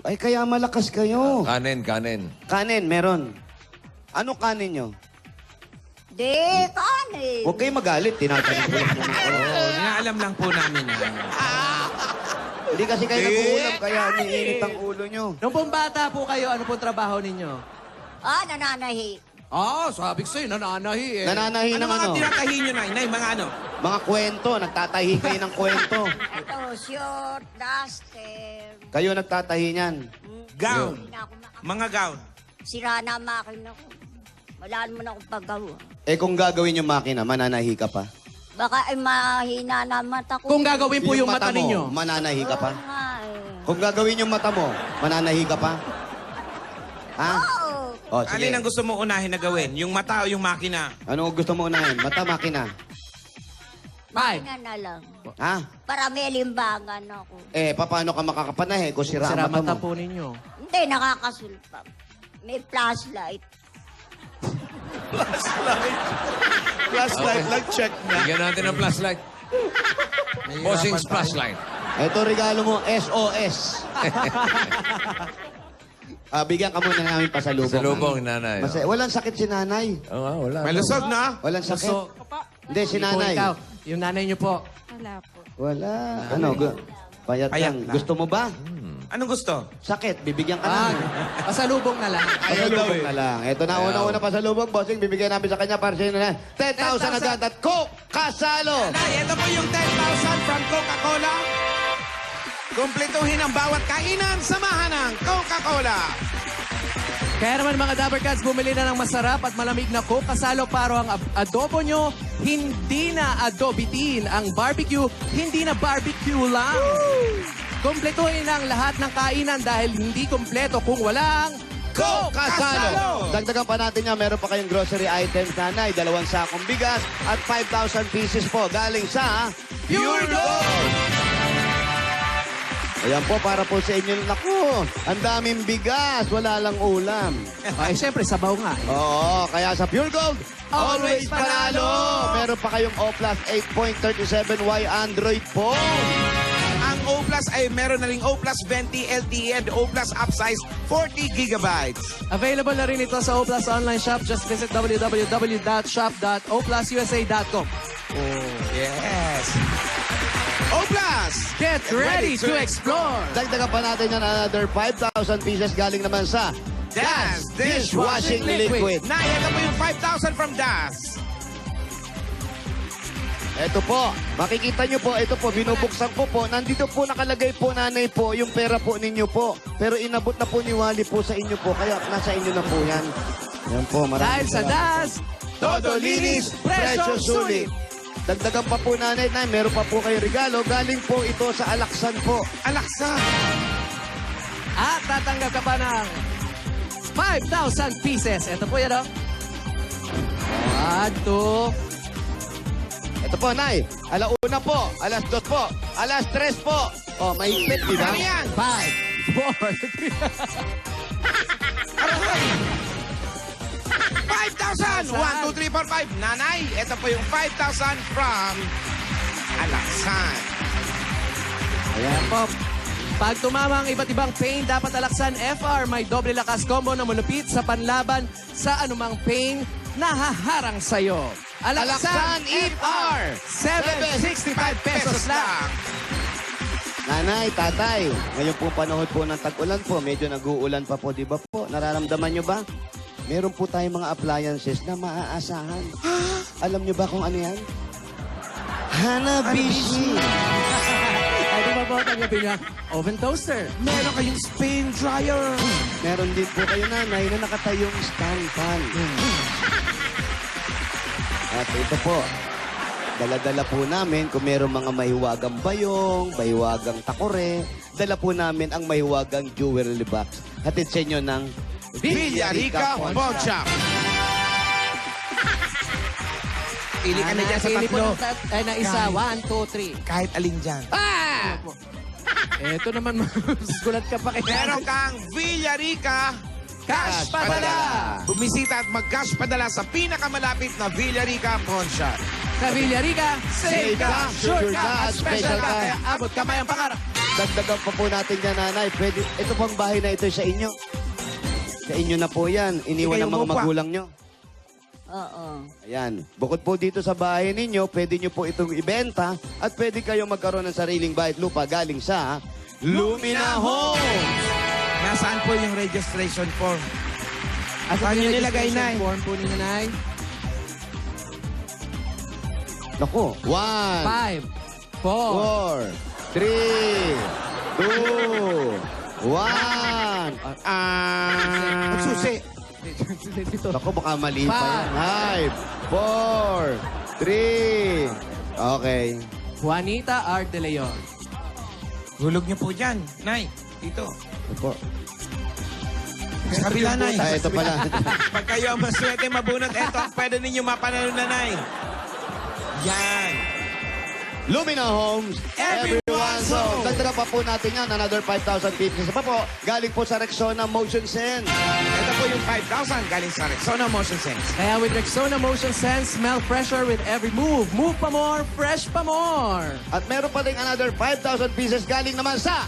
Ay, kaya malakas kayo. Kanin, kanin. Kanin, meron. Ano kanin nyo? Di, kanin. Huwag kayo magalit. Tinatanong ko lang naman. Oo, inaalam lang po namin na. Hindi kasi kayo nag-uulam, kaya umiinit ang ulo nyo. Nung pong bata po kayo, ano pong trabaho ninyo? Nananahi. Sabi ko sa'yo, nananahi eh. Nananahi ng ano? tinatahi nyo, Nay? Mga ano? Mga kwento. Nagtatahi kayo ng kwento. Ito, short, duster. Kayo nagtatahi niyan. Gown. Hindi na ako Mga gown. Sira na ang makina ko. Wala naman akong paggawa. Eh kung gagawin yung makina, mananahi ka pa. Baka ay mahina na mata ko. Kung gagawin po yung mata ninyo. Mananahi ka pa. Oo nga eh. Kung gagawin yung mata mo, mananahi ka pa. Ha? Oo. O, sige. Alin ang gusto mo unahin na gawin? Yung mata o yung makina? Ano gusto mo unahin? Mata, makina. Five. Makina na lang. Ha? Para may limbangan ako. Eh, paano ka makakapanahe kung sira Sira ang mata mata mo? po ninyo. Hindi, nakakasulpa. May flashlight. Flashlight lang, check na. Bigyan natin ng flashlight. Bossing's flashlight. Ito regalo mo, SOS. Bigyan ka muna namin pasalubong. Salubong, nanay. Walang sakit si nanay. Oo nga, wala. May lusog na? Walang sakit. So, Hindi, si po nanay. ikaw, yung nanay nyo po. Wala po. Wala. Ano? Payat Payat lang. lang. Gusto mo ba? Anong gusto? Sakit, bibigyan ka Ah, namin. pasalubong na lang. Pasalubong na lang. Ito na, una-una pasalubong. Bossing, bibigyan namin sa kanya para sa inyo na 10,000 agad at Coke Kasalo. Nay, ito po yung 10,000 from Coca-Cola. Kumpletuhin ang bawat kainan, samahan ng Coca-Cola. Kaya naman mga Dabber Cats, bumili na ng masarap at malamig na Coke Kasalo para ang adobo nyo, hindi na adobitin. Ang barbecue, hindi na barbecue lang. Kumpletuhin ang lahat ng kainan dahil hindi kumpleto kung walang Coke Kasalo. Dagdagan pa natin yan. Meron pa kayong grocery items, nanay. 2 sakong bigas at 5,000 pieces po galing sa Pure Gold. Ayan po, para po sa inyo. Naku, ang daming bigas. Wala lang ulam. Ay, syempre, sabaw nga. Oo, kaya sa Pure Gold, always Always panalo! Meron pa kayong O Plus 8.37Y Android phone. Ang O Plus ay meron na ring O Plus 20 LTE and O Plus upsize 40 gigabytes. Available na rin ito sa Oplas online shop. Just visit www.shop.oplususa.com. Yes. O Plus! Get ready to explore! Dagdagan pa natin yan another 5,000 pieces galing naman sa Das Dishwashing Liquid. Nay, ito po yung 5,000 from Das. Ito po, makikita nyo po, ito po, binubuksan ko po. Nandito po nakalagay po, nanay po, yung pera po ninyo po. Pero inabot na po ni Wally po sa inyo po, kaya nasa inyo na po yan. Yan po, Dahil maraming sa salamat. DAS, Todo linis, presyo sulit. Dagdagan pa po nanay, meron pa po kayong regalo. Galing po ito sa Alaksan po. Alaksa. at tatanggap ka pa ng 5,000 pieces. Ito po yan, oh. 1, 2, Ito po, Nay. Alauna po, alas 2 po, alas 3 po. Oh, mahigpit, di ba? Ano yan? 5, 4, 3. 5,000! 1, 2, 3, 4, 5. Nanay, ito po yung 5,000 from Alaksan. Ayan po. Pag tumama ang iba't ibang pain, dapat Alaksan FR. May doble lakas combo na malupit sa panlaban sa anumang pain na haharang sa'yo. Alaksan FR. 765 pesos lang. Nanay, tatay, ngayon po panahon po ng tag-ulan po, medyo nag-uulan pa po, di ba po? Nararamdaman nyo ba? Meron po tayong mga appliances na maaasahan. Alam nyo ba kung ano yan? Hanabishi. Ay, di ba po, tanggapin niya, oven toaster. Meron kayong spin dryer. Meron din po kayo, nanay, na nakatayong stand fan. At ito po, dala-dala po namin kung meron mga mahiwagang bayong, mahiwagang takore, dala po namin ang mahiwagang jewelry box. Hatid sa inyo ng Villarica Pawn Shop. Pili ka na dyan sa Pili po tatlo. ay na isa. 1, 2, 3. Kahit alin dyan. Ah! Eto naman, gulat ka pa kay Meron kang Villarica Cash Padala! Bumisita at mag-cash padala sa pinakamalapit na Villarica Pawn Shop. Sa Villarica, save ka, sure ka, at special ka. Kaya abot kamay ang pangarap. Dagdagan pa po natin yan, nanay. Pwede, ito pong bahay na ito sa inyo. Sa inyo na po yan. Iniwan Ikaw ng mga mo pa. magulang nyo. Oo. Ayan. Bukod po dito sa bahay ninyo, pwede nyo po itong ibenta at pwede kayo magkaroon ng sariling bahay at lupa galing sa Lumina Homes. Nasaan po yung registration form? At Saan nyo nilagay, Nay? Form po ni Nanay. Naku. 1, 5, 4, 4, 3, 2, 1. Magsusi. Dito. Naku, baka mali pa yan. 5, 4, 3. Okay. Juanita R. De Leon. Hulog niyo po dyan, Nay. Dito. Ito po. Sa kabila, Nay. Ah, ito pala. Pag kayo ang maswerte mabunot, eto ang pwede ninyo mapanalo na, Nay. Yan. Lumina Homes, everyone's home. Dagdagan pa po natin yan, another 5,000 pieces pa po. Galing po sa Rexona Motion Sense. Ito po yung 5,000 galing sa Rexona Motion Sense. Kaya with Rexona Motion Sense, smell fresher with every move. Move pa more, fresh pa more. At meron pa rin another 5,000 pieces galing naman sa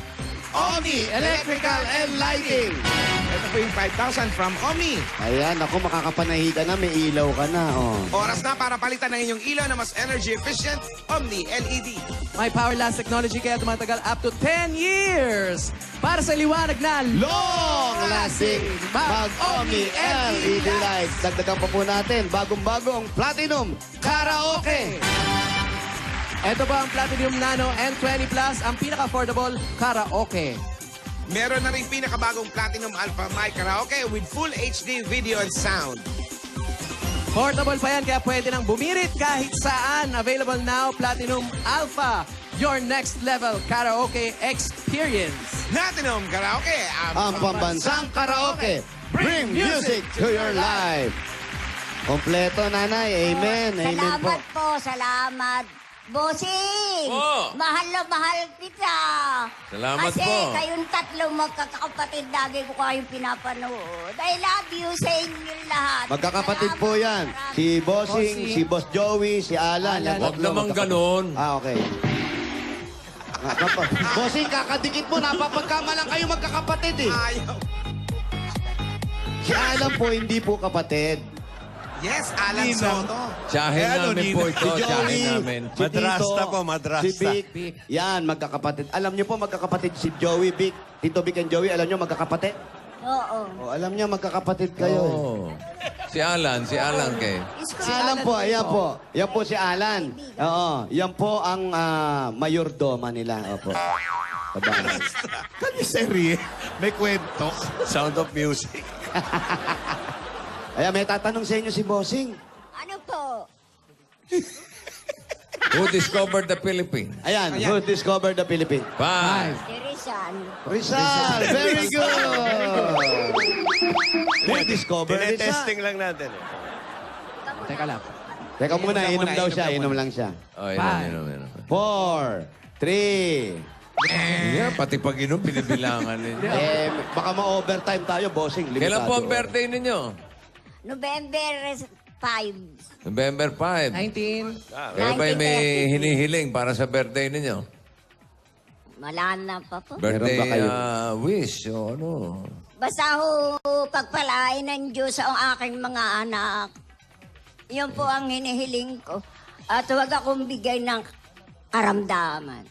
Omni Electrical and Lighting. Ito po yung 5,000 from Omni. Ayan, ako makakapanahi ka na, may ilaw ka na. Oh. Oras na para palitan ng inyong ilaw na mas energy efficient, Omni LED. May power last technology kaya tumatagal up to 10 years. Para sa liwanag na Long-lasting mag-Omni LED lights. Dagdagan pa po natin, bagong-bago ang Platinum Karaoke. Ito ba ang Platinum Nano N20 Plus, ang pinaka-affordable karaoke. Meron na rin pinakabagong Platinum Alpha Mic Karaoke with full HD video and sound. Portable pa yan, kaya pwede nang bumirit kahit saan. Available now, Platinum Alpha, your next level karaoke experience. Platinum Karaoke, Ang pambansang karaoke. Bring music to your life. Kompleto, nanay. Amen. Amen po. Salamat po, salamat. Bossing! Po. Mahal na mahal kita. Salamat Kasi po. kayong tatlo magkakapatid, lagi ko kayong pinapanood. I love you sa inyo lahat. Magkakapatid Salamat, po yan. marami. Si Bossing, Bossing. si Boss Joey, si Alan. Yan, Huwag tatlo naman magkakapatid. ganon. Ah, okay. Bossing, kakadikit mo. Napapagkamalang kayo magkakapatid eh. Ayaw. Si Alan po, hindi po kapatid. Yes, Alan Soto. Tsahin namin po ito. Si Joey, Tsahin namin. si Madrasta Tito, po, madrasta. Si Vic. Yan, magkakapatid. Alam niyo po, magkakapatid si Joey, Vic. Tito Vic and Joey, alam niyo magkakapatid? Oo. Oh, alam niyo magkakapatid kayo eh. Oh. Si Alan kay. Si Alan po, ayan po. Yan po si Alan. Oo, yan po ang mayordoma nila. Opo. Babae. Kanya serye. May kwento. Sound of Music. Ayan, may tatanong sa inyo si Bossing. Ano po? Who discovered the Philippines? Ayan, who discovered the Philippines? 5. Si Rizal. Rizal! Very good! Who discovered Rizal? Tinetesting lang natin. Eh. Teka lang. Teka muna, Inom inom muna, daw inom siya, daw inom muna. lang siya. Oh, Five. inom. 4, 3. Yeah, pati pag inom, pinibilangan ninyo. Baka ma-overtime tayo, Bossing. Limitado. Kailan po ang birthday ninyo? November 5. November 5. 19. Kaya ba may hinihiling para sa birthday ninyo? Malana pa po. Birthday ba kayo? wish o ano? Basta ho, pagpalain ng Diyos ang aking mga anak. Yun po ang hinihiling ko. At huwag akong bigay ng karamdaman.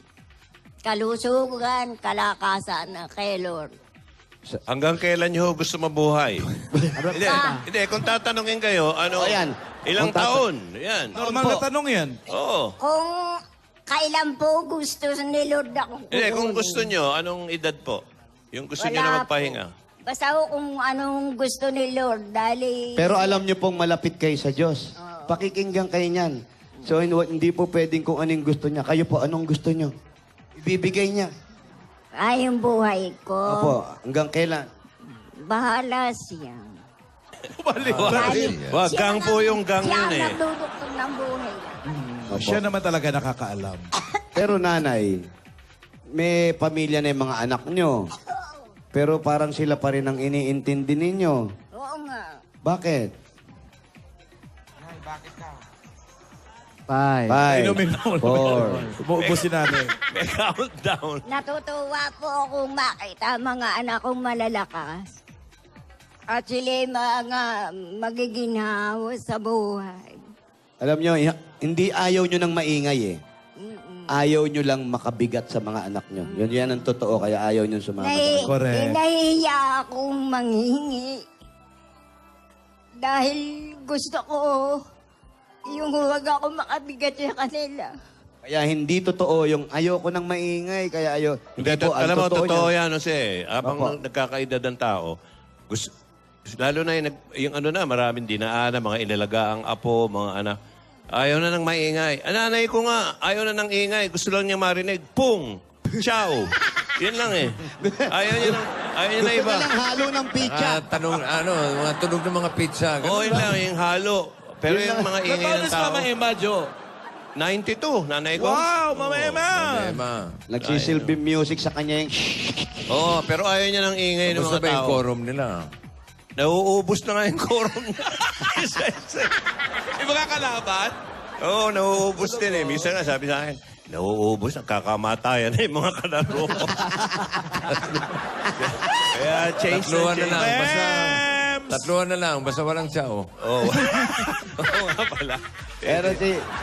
Kalusugan, kalakasan kay Lord. Hanggang kailan nyo gusto mabuhay? Hindi, hindi. Kung tatanungin kayo, ano, O, yan. ilang Kung taon? Yan. Normal na tanong yan. Oo. Kung kailan po gusto ni Lord akong Hindi, kung kukunin. gusto nyo, anong edad po? Yung gusto nyo Wala na po. magpahinga? Basta ho kung anong gusto ni Lord. Dahil Pero alam niyo pong malapit kayo sa Diyos. Pakikinggan kayo niyan. So, hindi po pwedeng kung anong gusto niya. Kayo po, anong gusto niyo? Ibibigay niya. Ay, yung buhay ko. Opo, hanggang kailan? Bahala siya. Wag gang po yung gang Siya yun ang eh. nagdudugtong ng buhay. Opo. Siya naman talaga nakakaalam. Pero nanay, may pamilya na yung mga anak nyo. Pero parang sila pa rin ang iniintindi ninyo. Oo nga. Bakit? 5. 5, 4. Umuubusin natin. May countdown. Natutuwa po akong makita mga anak kong malalakas. At sila mga magiginhawa sa buhay. Alam nyo, hindi ayaw nyo ng maingay eh. Ayaw nyo lang makabigat sa mga anak nyo. Yun yan ang totoo, kaya ayaw nyo sumama. Correct. Nahihiya akong manghingi. Dahil gusto ko yung huwag ako makabigat sa kanila. Kaya hindi totoo yung ayoko ng maingay, kaya ayaw. Hindi, po, ang alam mo, totoo niyan. yan, Jose. Habang Opo. nagkakaedad ng tao, lalo na yung ano na, maraming dinaanan, mga inilagaang apo, mga anak. Ayaw na ng maingay. Nanay ko nga, ayaw na ng ingay. Gusto lang niya marinig, pung, ciao. Yun lang eh. Ayaw niya na Gusto iba. na lang halo ng pizza. Mga tunog ng mga pizza. Oo, yun lang, yung halo. Pero yung mga ingay ng tao. Emma, Jo? 92, nanay ko. Wow, Mama Emma! Emma. Nagsisilbi music sa kanya yung Oo, pero ayaw niya ng ingay ng Gusto mga ba yung tao. quorum nila? Nauubos na nga yung quorum niya. Yung mga kalaban? Oo, nauubos din eh. Minsan nga sabi sa akin, nauubos, nagkakamatayan na yung mga kalaro. Kaya change Tatluhan na lang. Basta, Mems! tatluhan na lang. Basta walang ciao. Oo. Oo nga pala. Pero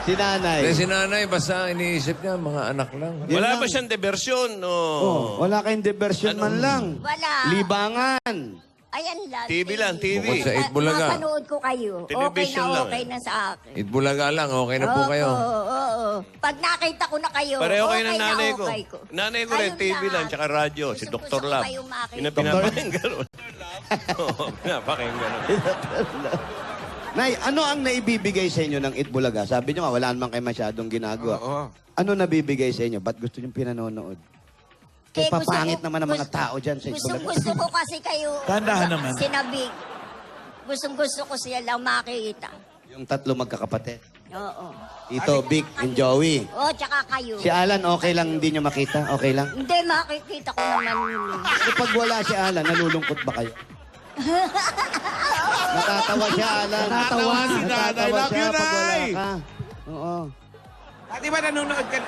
si nanay. Kasi si nanay, basta iniisip niya, mga anak lang. Wala lang. ba siyang diversyon? Oh, wala kayong diversion man lang. Wala. Libangan. Ayan lang. TV lang, TV. Bukod sa 8 Bulaga. Mapanood ko kayo. Television lang Okay eh. na sa akin. Itbulaga lang, okay na po kayo. Oo. Pag nakita ko na kayo, Pareho kayo okay ng na nanay ko. okay ko. Nanay ko rin, Kayong TV lang, lahat. tsaka radyo. Si Gusto Dr. ko Lab. kayong makita. Yun ang pinapakinggan. Oo, pinapakinggan. Nay, ano ang naibibigay sa inyo ng Itbulaga? Sabi nyo nga, wala naman kayo masyadong ginagawa. Ano nabibigay sa inyo? Ba't gusto nyo pinanonood? Kaya Eh, papangit gusto ko- naman ang mga tao dyan sa Itbulaga. Gusto ko kasi kayo. Tandahan naman. Sinabi. Gusto ko siya lang makita. Yung tatlo magkakapatid. Oo. Ito, Vic and Joey. Oo, tsaka kayo. Si Alan, okay lang hindi nyo makita? Okay lang? Hindi, makikita ko naman yun. Kapag wala si Alan, nalulungkot ba kayo? Natatawa siya, Alan. Natatawa si Nanay. Natatawa Love siya you, pag wala Nay. ka. Oo. Di ba nanonood ka?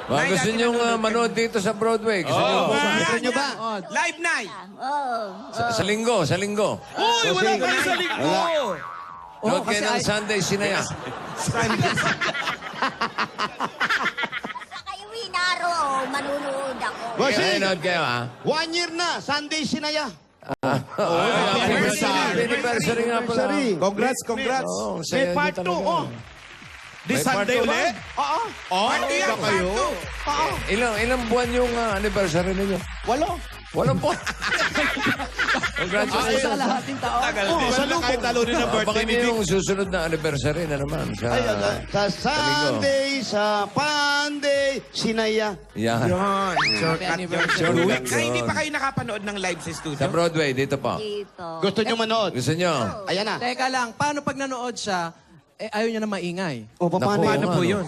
Baka gusto nyo manood dito sa Broadway. Gusto nyo Gusto nyo ba? Live night! Oo. sa linggo, sa linggo. Uy, wala pa rin sa linggo! Wala. Nood kayo ng Sunday Sinaya. Sa kayo, Winaro, manunood ako. Bossing, Nood kayo, ha? 1 year na, Sunday Sinaya. Happy anniversary nga pala. Anniversary. Congrats, congrats. Oo, May saya nyo part 2, talaga. oh. This May part Sunday two ba? ulit? Oo. Oh, ba kayo? Ilang buwan yung anniversary ninyo? 8. Walang buwan. Congratulations. Sa kalahating taon. Oh, sa kahit talo rin ang birthday Baka ni niyo Vic. yung susunod na anniversary na naman. Sa, Ay, sa Sunday, sa Panday, Sinaya. yan. Happy anniversary. Ay, hindi pa kayo nakapanood ng live sa studio? Sa Broadway, dito pa. Dito. Gusto nyo manood? Gusto nyo? Ayan na. Teka lang, paano pag nanood siya, ayaw niya na maingay? O, paano Naku, yun? ano po yun?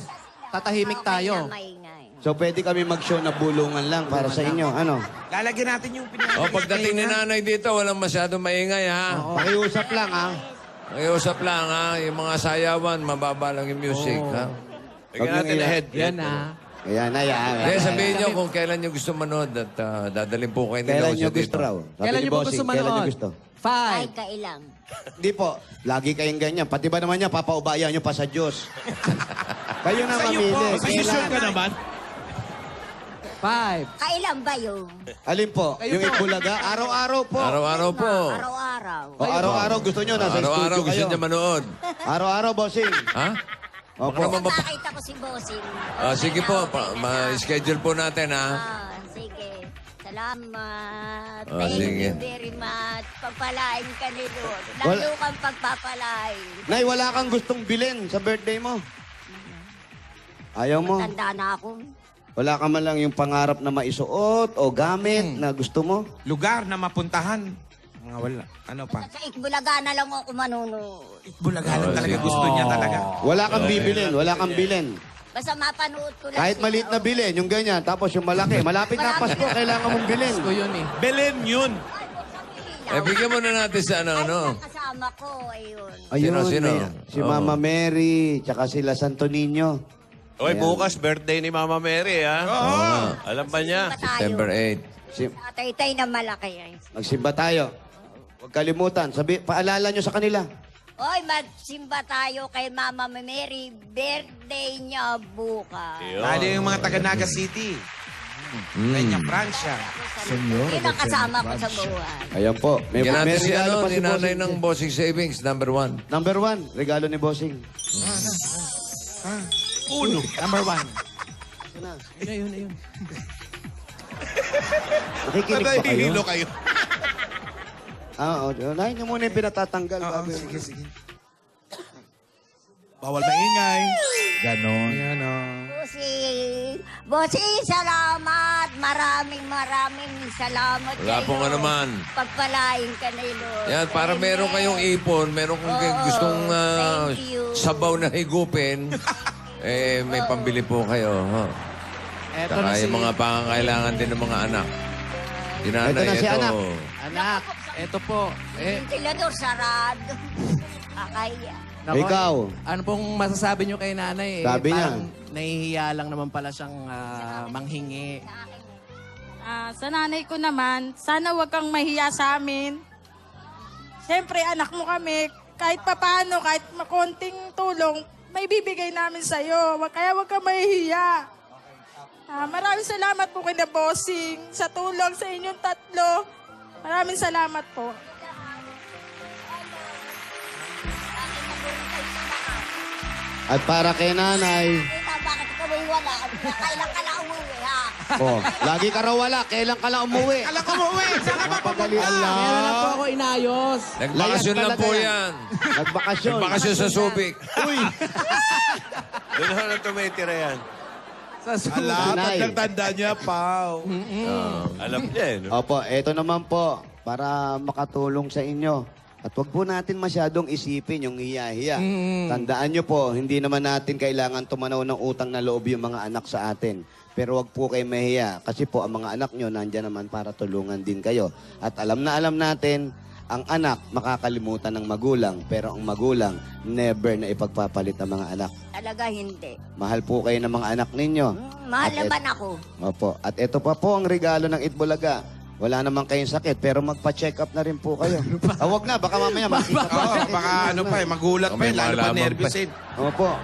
Tatahimik Okay tayo. na, maingay. So, pwede kami mag-show na bulungan lang para sa inyo. Ano? Lalagyan natin yung O, pagdating ni nanay dito, walang masyadong maingay, ha? Pakiusap lang, ha? Mag-iusap lang, ha? Yung mga sayawan, mababa lang yung music, ha? Bigyan natin na head. Yan na. Ayan, ayan. Kaya sabihin nyo kung kailan nyo gusto manood at dadalhin po kayo Kailan nila nyo sa gusto dito. raw? Sabi Kailan ni niyo po Bossing, gusto Kailan nyo manood? gusto? 5. 5. Kailang. Di po. Lagi kayong ganyan. Pati ba naman niya, papaubayan nyo pa sa Diyos. Kayo na mamili. Sa'yo sure ka naman? 5. Kailan ba yun? Alin po? Kayo Yung po. Itbulaga? Araw-araw po. Araw-araw po. Araw-araw. O, araw-araw gusto nyo, nasa Araw-araw studio gusto kayo. nyo manood. Araw-araw, bossing. Ha? Opo. Baka naman Pag nakita ko si Bossing. Sige po, ma-schedule po natin, ha? Sige. Salamat. Ah, Thank sige. you very much. Pagpalain ka ni Lord. Wala- Lalo kang pagpapalain. Nay, wala kang gustong bilhin sa birthday mo. Ayaw mo. Tanda na ako. Wala ka man lang yung pangarap na maisuot o gamit na gusto mo? Lugar na mapuntahan. Mga wala. Ano pa? Sa Itbulaga na lang ako manunood. Bulaga Oh, talaga. sige. Gusto niya talaga. Wala kang bibilin, wala kang bilin. Basta mapanood ko lang Kahit sila. maliit na bilin, yung ganyan, tapos yung malaki. Malapit na Pasko, kailangan mong bilin. Gusto yun eh. Belen yun. Bigyan muna natin sa ano. Ay, kasama ko, ayun. Ayun, Sino? si Oo. Mama Mary, tsaka sila Santo Niño. Oy, Ayan. bukas birthday ni Mama Mary, ha? Alam ba niya? September 8. Si, na malaki ay. magsimba tayo. Huwag kalimutan. Paalala nyo sa kanila. Oy, magsimba tayo kay Mama Mary. Birthday niya bukas. Lalo yung mga taga Naga City. Kanya Francia. Yun ang kasama ko sa buwan. Ayan po. May, Bigyan may natin si regalo ano, pa ni si nanay Bossing. ng Bossing Savings, number 1. Number 1, regalo ni Bossing. Uno. Number 1. Ayun, ayun. Nakikinig pa kayo? Hihilo kayo. Oo. Unahin nyo muna yung pinatatanggal. Oo, bago- sige, sige. Bawal maingay. Ganon. Yan o. Bossing, salamat. Maraming salamat. Wala kayo. pong ano man. Pagpalain ka na Lord. Yan, para Amen. meron kayong ipon, meron kong Oo, gustong thank you. sabaw na higupin, may pambili po kayo. Huh? Eto Saka na si... yung mga pangangailangan din ng mga anak. Dinanay, Eto na si anak. Anak, eto po. Ventilador sarado. Kakaya. Nako, Ikaw. Ano pong masasabi nyo kay nanay? Sabi niya. Parang nahihiya lang naman pala siyang manghingi. Sa nanay ko naman, sana wag kang mahiya sa amin. Siyempre, anak mo kami. Kahit papano, kahit makonting tulong, may bibigay namin sa'yo. Kaya wag kang mahihiya. Maraming salamat po kay na Bossing sa tulong sa inyong tatlo. Maraming salamat po. At para kay nanay, Bakit ikaw ay wala? Kailan ka na umuwi, ha? lagi ka raw wala, kailan ka lang umuwi? Alam ko mo, Saan ka ba Mapadalian Meron lang lang. po ako inayos. Nagbakasyon Layas lang talaga po yan. yan. Nagbakasyon. Nagbakasyon sa Subic. Doon na tumitira yan. Sa sulat. Ala, Nanay. tandang-tanda niya, Pao. Alam niya, eh, no? Opo, eto naman po, para makatulong sa inyo. At wag po natin masyadong isipin yung hiya-hiya. Tandaan nyo po, hindi naman natin kailangan tumanaw ng utang na loob yung mga anak sa atin. Pero wag po kayo mahiya kasi po ang mga anak nyo nandyan naman para tulungan din kayo. At alam na alam natin, ang anak makakalimutan ng magulang, pero ang magulang never na ipagpapalit ng mga anak. Talaga hindi. Mahal po kayo ng mga anak ninyo. Mahal At naman ako. Opo. At ito pa po ang regalo ng Itbulaga. Wala naman kayong sakit, pero magpa-check up na rin po kayo. Wag na, baka mamaya makita pa. Oo, baka ano pa magulat pa May lalo pa malaman nervousin. Opo.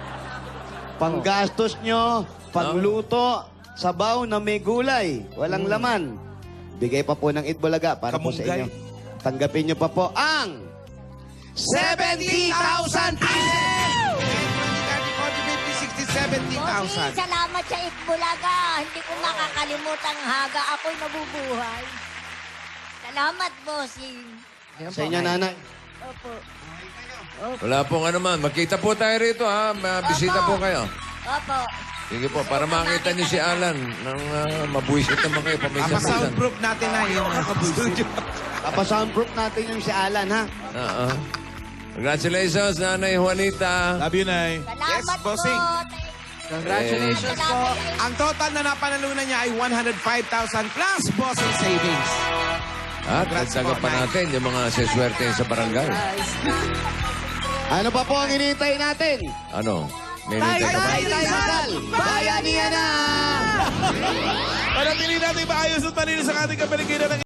Panggastos nyo, pangluto, sabaw na may gulay, walang laman. Bigay pa po ng Itbulaga para po sa Kamunggay. inyo. Tanggapin nyo pa po ang 70,000 pieces! 70,000. Bossing, salamat sa Itbulaga. Hindi ko makakalimutan ang haga. Ako'y nabubuhay. Salamat, Bossing. Sa inyo, nanay. Opo. Wala pong ano man. Magkita po tayo rito, ha? Mabisita po kayo. Opo. Sige po, para makita niyo si Alan nang mabuisit naman kayo paminsan-minsan. Soundproof natin na yung studio. Papa-soundproof natin yung si Alan, ha? Oo. Congratulations, Nanay Juanita. Love you, Nay. Salamat Yes, Bossing. po. Congratulations po. Ang total na napanalunan niya ay 105,000 plus Bossing savings. At dagdagan pa natin yung mga seswerte sa barangay. Ano pa po ang hinihintay natin? Ano? May nito ka ba? Masal! Bayanihan na! Panatili natin maayos at malinis ang ating kapaligiran ng